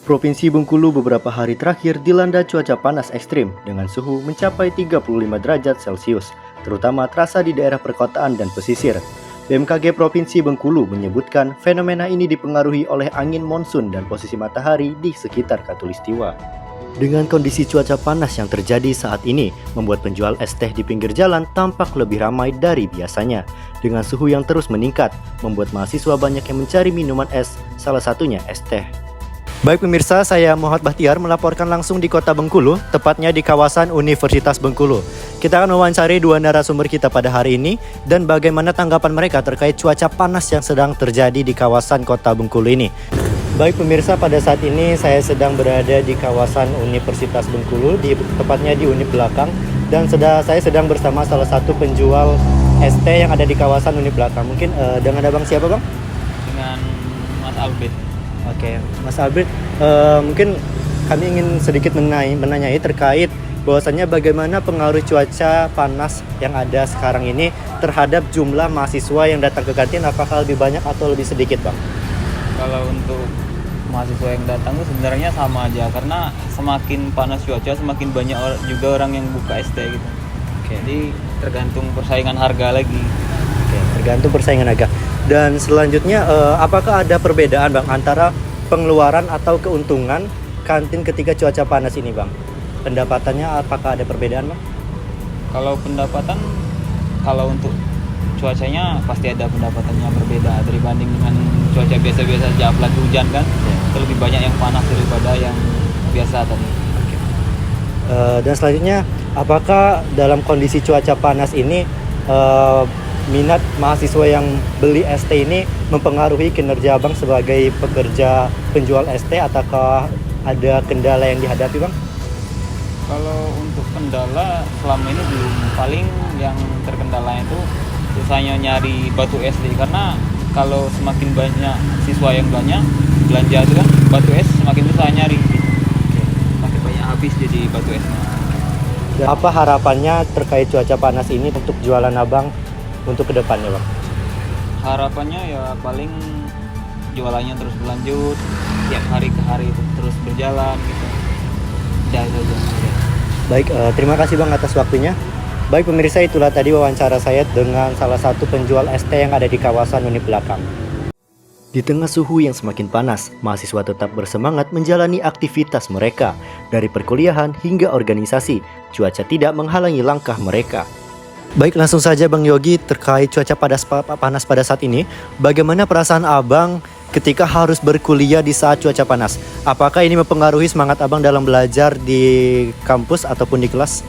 Provinsi Bengkulu beberapa hari terakhir dilanda cuaca panas ekstrim dengan suhu mencapai 35 derajat Celcius, terutama terasa di daerah perkotaan dan pesisir. BMKG Provinsi Bengkulu menyebutkan fenomena ini dipengaruhi oleh angin monsun dan posisi matahari di sekitar Khatulistiwa. Dengan kondisi cuaca panas yang terjadi saat ini, membuat penjual es teh di pinggir jalan tampak lebih ramai dari biasanya. Dengan suhu yang terus meningkat, membuat mahasiswa banyak yang mencari minuman es, salah satunya es teh. Baik pemirsa, saya Muhammad Bahtiar melaporkan langsung di kota Bengkulu, tepatnya di kawasan Universitas Bengkulu. Kita akan mewawancari dua narasumber kita pada hari ini dan bagaimana tanggapan mereka terkait cuaca panas yang sedang terjadi di kawasan kota Bengkulu ini. Baik pemirsa, pada saat ini saya sedang berada di kawasan Universitas Bengkulu, tepatnya di unit belakang, dan saya sedang bersama salah satu penjual es teh yang ada di kawasan unit belakang. Mungkin dengan abang siapa bang? Dengan Mas Albert. Oke, Mas Albert, mungkin kami ingin sedikit menanyai terkait bahwasannya bagaimana pengaruh cuaca panas yang ada sekarang ini terhadap jumlah mahasiswa yang datang ke kantin, apakah lebih banyak atau lebih sedikit, Bang? Kalau untuk mahasiswa yang datang itu sebenarnya sama aja, karena semakin panas cuaca semakin banyak juga orang yang buka es teh gitu. Jadi tergantung persaingan harga lagi. Oke, tergantung persaingan harga. Dan selanjutnya, apakah ada perbedaan Bang antara pengeluaran atau keuntungan kantin ketika cuaca panas ini Bang? Pendapatannya apakah ada perbedaan Bang? Kalau pendapatan, kalau untuk cuacanya pasti ada pendapatannya berbeda dibanding dengan cuaca biasa-biasa saja, apalagi hujan kan. Itu lebih banyak yang panas daripada yang biasa tadi. Dan selanjutnya, apakah dalam kondisi cuaca panas ini minat mahasiswa yang beli es teh ini mempengaruhi kinerja Bang sebagai pekerja penjual es teh, ataukah ada kendala yang dihadapi Bang? Kalau untuk kendala selama ini belum, paling yang terkendala itu susahnya nyari batu es teh, karena kalau semakin banyak siswa yang belanja itu kan batu es semakin susah nyari gitu. Makin banyak habis jadi batu esnya. Dan apa harapannya terkait cuaca panas ini untuk jualan Abang untuk kedepannya Bang? Harapannya ya paling jualannya terus berlanjut, tiap hari ke hari itu terus berjalan gitu. Udah itu aja. Baik, terima kasih Bang atas waktunya. Baik pemirsa, itulah tadi wawancara saya dengan salah satu penjual es teh yang ada di kawasan unit belakang. Di tengah suhu yang semakin panas, mahasiswa tetap bersemangat menjalani aktivitas mereka. Dari perkuliahan hingga organisasi, cuaca tidak menghalangi langkah mereka. Baik, langsung saja Bang Yogi, terkait cuaca panas pada saat ini, bagaimana perasaan Abang ketika harus berkuliah di saat cuaca panas? Apakah ini mempengaruhi semangat Abang dalam belajar di kampus ataupun di kelas?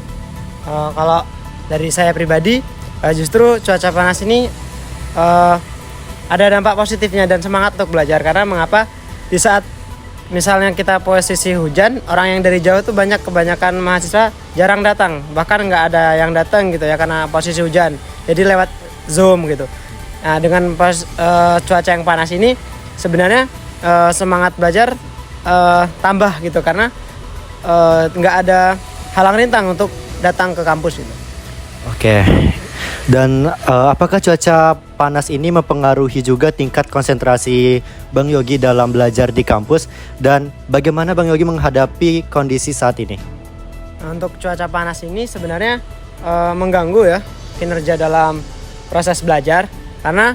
Kalau dari saya pribadi, justru cuaca panas ini ada dampak positifnya dan semangat untuk belajar. Karena mengapa? Di saat misalnya kita posisi hujan, orang yang dari jauh tuh kebanyakan mahasiswa jarang datang, bahkan nggak ada yang datang gitu ya karena posisi hujan. Jadi lewat Zoom gitu. Nah, dengan cuaca yang panas ini sebenarnya semangat belajar tambah gitu, karena nggak ada halang rintang untuk datang ke kampus gitu. Oke. Dan apakah cuaca panas ini mempengaruhi juga tingkat konsentrasi Bang Yogi dalam belajar di kampus? Dan bagaimana Bang Yogi menghadapi kondisi saat ini? Untuk cuaca panas ini sebenarnya mengganggu ya kinerja dalam proses belajar. Karena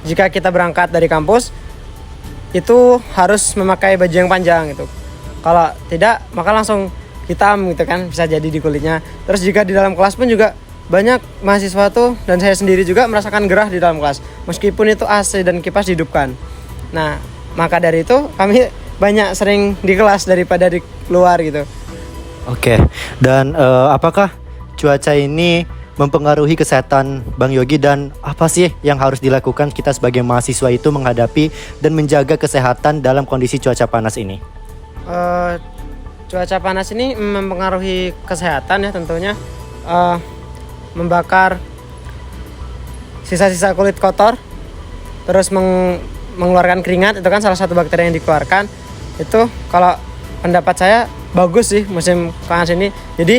jika kita berangkat dari kampus itu harus memakai baju yang panjang gitu. Kalau tidak maka langsung hitam gitu kan, bisa jadi di kulitnya. Terus jika di dalam kelas pun juga banyak mahasiswa tuh, dan saya sendiri juga merasakan gerah di dalam kelas meskipun itu AC dan kipas dihidupkan. Nah, maka dari itu kami banyak sering di kelas daripada di luar gitu. Oke. Dan apakah cuaca ini mempengaruhi kesehatan Bang Yogi, dan apa sih yang harus dilakukan kita sebagai mahasiswa itu menghadapi dan menjaga kesehatan dalam kondisi cuaca panas ini? Cuaca panas ini mempengaruhi kesehatan ya tentunya. Membakar sisa-sisa kulit kotor, terus mengeluarkan keringat, itu kan salah satu bakteri yang dikeluarkan. Itu kalau pendapat saya bagus sih musim panas ini. Jadi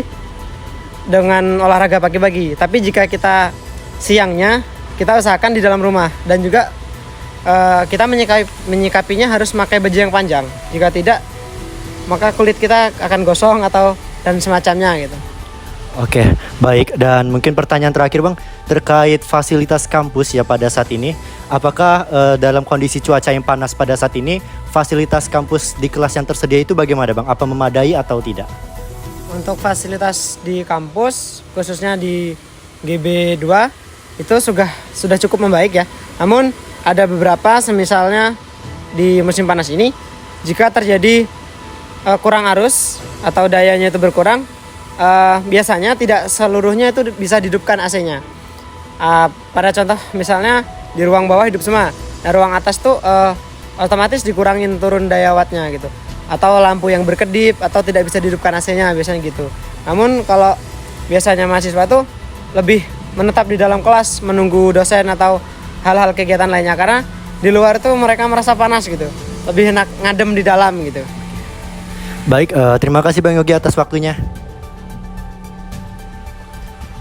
dengan olahraga pagi-pagi. Tapi jika kita siangnya, kita usahakan di dalam rumah, dan juga kita menyikapinya harus pakai baju yang panjang. Jika tidak, maka kulit kita akan gosong atau dan semacamnya gitu. Oke, baik. Dan mungkin pertanyaan terakhir Bang, terkait fasilitas kampus ya pada saat ini. Apakah dalam kondisi cuaca yang panas pada saat ini, fasilitas kampus di kelas yang tersedia itu bagaimana Bang? Apa memadai atau tidak? Untuk fasilitas di kampus, khususnya di GB 2, itu sudah cukup membaik ya. Namun ada beberapa, semisalnya di musim panas ini, jika terjadi kurang arus atau dayanya itu berkurang, biasanya tidak seluruhnya itu bisa dihidupkan AC-nya. Pada contoh misalnya di ruang bawah hidup semua, nah ruang atas tuh otomatis dikurangin turun daya wattnya gitu, atau lampu yang berkedip atau tidak bisa dihidupkan AC-nya biasanya gitu. Namun kalau biasanya mahasiswa tuh lebih menetap di dalam kelas menunggu dosen atau hal-hal kegiatan lainnya, karena di luar tuh mereka merasa panas gitu, lebih enak ngadem di dalam gitu. Baik, terima kasih Bang Yogi atas waktunya.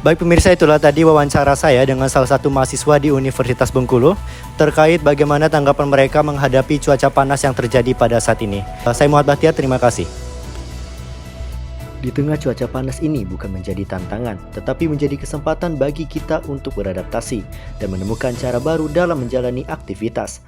Baik pemirsa, itulah tadi wawancara saya dengan salah satu mahasiswa di Universitas Bengkulu terkait bagaimana tanggapan mereka menghadapi cuaca panas yang terjadi pada saat ini. Saya Muhammad Bahtiar, terima kasih. Di tengah cuaca panas ini bukan menjadi tantangan, tetapi menjadi kesempatan bagi kita untuk beradaptasi dan menemukan cara baru dalam menjalani aktivitas.